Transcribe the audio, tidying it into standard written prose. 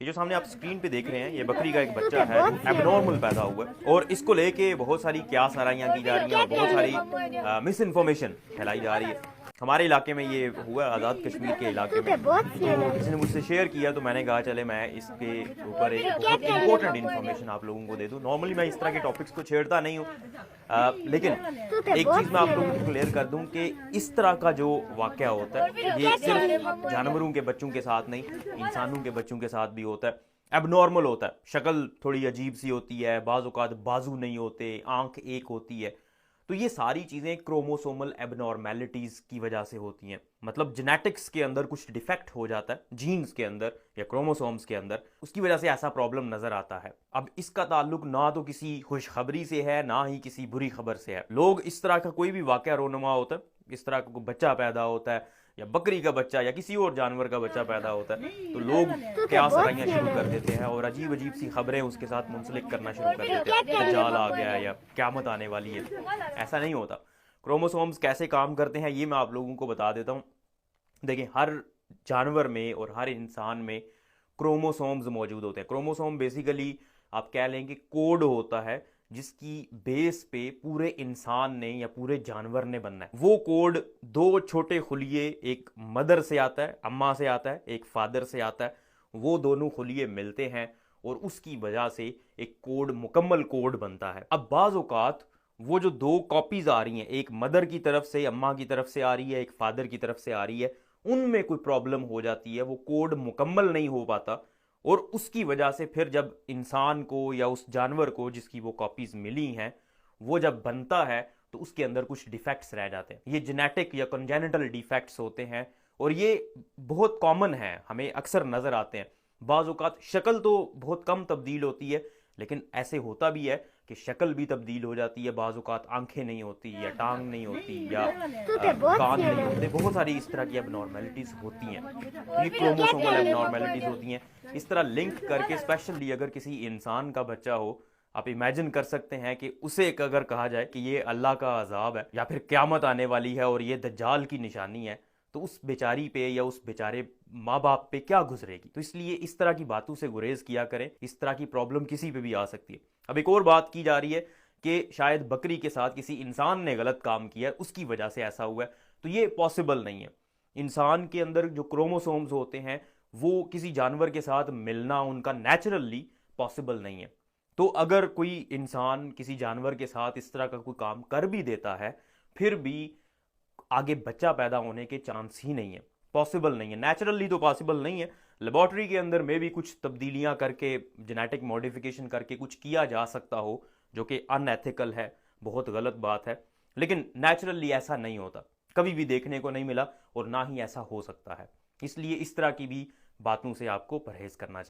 ये जो सामने आप स्क्रीन पे देख रहे हैं, ये बकरी का एक बच्चा है जो एबनॉर्मल पैदा हुआ है और इसको लेके बहुत सारी क्या सराहियां की जा रही हैं और बहुत सारी मिस इन्फॉर्मेशन फैलाई जा रही है। हमारे इलाके में ये हुआ है, आज़ाद कश्मीर के इलाके में। तो किसी ने मुझसे शेयर किया तो मैंने कहा चले मैं इसके ऊपर एक बहुत इंपॉर्टेंट इन्फॉर्मेशन आप लोगों को दे दूं। नॉर्मली मैं इस तरह के टॉपिक्स को छेड़ता नहीं हूँ, लेकिन एक चीज़ मैं आप लोगों को क्लियर कर दूं कि इस तरह का जो वाक़या होता है ये सिर्फ जानवरों के बच्चों के साथ नहीं, इंसानों के बच्चों के साथ भी होता है। एबनॉर्मल होता है, शक्ल थोड़ी अजीब सी होती है, बाज़ औक़ात बाजू नहीं होते, आंख एक होती है। तो ये सारी चीज़ें क्रोमोसोमल एबनॉर्मेलिटीज़ की वजह से होती हैं। मतलब जेनेटिक्स के अंदर कुछ डिफेक्ट हो जाता है जीन्स के अंदर या क्रोमोसोम्स के अंदर, उसकी वजह से ऐसा प्रॉब्लम नज़र आता है। अब इसका ताल्लुक ना तो किसी खुशखबरी से है ना ही किसी बुरी खबर से है। लोग इस तरह का कोई भी वाक़या रोनुमा होता है, इस तरह का कोई बच्चा पैदा होता है या बकरी का बच्चा या किसी और जानवर का बच्चा पैदा होता है, तो लोग क्या सराहियाँ शुरू कर देते हैं और अजीब अजीब सी खबरें उसके साथ मुंसलिक करना शुरू कर देते हैं, दज्जाल आ गया या क़यामत आने वाली है। ऐसा नहीं होता। क्रोमोसोम्स कैसे काम करते हैं ये मैं आप लोगों को बता देता हूँ। देखिए, हर जानवर में और हर इंसान में क्रोमोसोम्स मौजूद होते हैं। क्रोमोसोम बेसिकली आप कह लें कि कोड होता है जिसकी बेस पे पूरे इंसान ने या पूरे जानवर ने बनना है। वो कोड दो छोटे खुलिये, एक मदर से आता है, अम्मा से आता है, एक फादर से आता है। वो दोनों खुलिये मिलते हैं और उसकी वजह से एक कोड, मुकम्मल कोड बनता है। अब बाज़ औक़ात वो जो दो कॉपीज आ रही हैं, एक मदर की तरफ से, अम्मा की तरफ से आ रही है, एक फादर की तरफ से आ रही है, उनमें कोई प्रॉब्लम हो जाती है, वो कोड मुकम्मल नहीं हो पाता और उसकी वजह से फिर जब इंसान को या उस जानवर को जिसकी वो कॉपीज मिली हैं, वो जब बनता है तो उसके अंदर कुछ डिफेक्ट्स रह जाते हैं। ये जेनेटिक या कंजेनिटल डिफेक्ट्स होते हैं और ये बहुत कॉमन है, हमें अक्सर नज़र आते हैं। बाज़ औक़ात शक्ल तो बहुत कम तब्दील होती है, लेकिन ऐसे होता भी है कि शक्ल भी तब्दील हो जाती है। बाज़ औक़ात आंखें नहीं होती या टांग नहीं होती या कान नहीं होते, बहुत सारी इस तरह की एबनॉर्मेलिटीज़ होती हैं। तो ये क्रोमोसोमल एबनॉर्मेलिटीज़ होती हैं। इस तरह लिंक करके स्पेशली अगर किसी इंसान का बच्चा हो, आप इमेजिन कर सकते हैं कि उसे अगर कहा जाए कि ये अल्लाह का अजाब है या फिर क़यामत आने वाली है और ये दज्जाल की निशानी है, तो उस बेचारी पे या उस बेचारे माँ बाप पे क्या गुजरेगी। तो इसलिए इस तरह की बातों से गुरेज किया करें, इस तरह की प्रॉब्लम किसी पे भी आ सकती है। अब एक और बात की जा रही है कि शायद बकरी के साथ किसी इंसान ने गलत काम किया है, उसकी वजह से ऐसा हुआ है, तो ये पॉसिबल नहीं है। इंसान के अंदर जो क्रोमोसोम्स होते हैं वो किसी जानवर के साथ मिलना उनका नेचुरली पॉसिबल नहीं है। तो अगर कोई इंसान किसी जानवर के साथ इस तरह का कोई काम कर भी देता है, फिर भी आगे बच्चा पैदा होने के चांस ही नहीं है, पॉसिबल नहीं है। नेचुरली तो पॉसिबल नहीं है, लेबॉर्ट्री के अंदर में भी कुछ तब्दीलियां करके, जेनेटिक मॉडिफिकेशन करके कुछ किया जा सकता हो, जो कि अनएथिकल है, बहुत गलत बात है, लेकिन नेचुरली ऐसा नहीं होता, कभी भी देखने को नहीं मिला और ना ही ऐसा हो सकता है। इसलिए इस तरह की भी बातों से आपको परहेज करना चाहिए।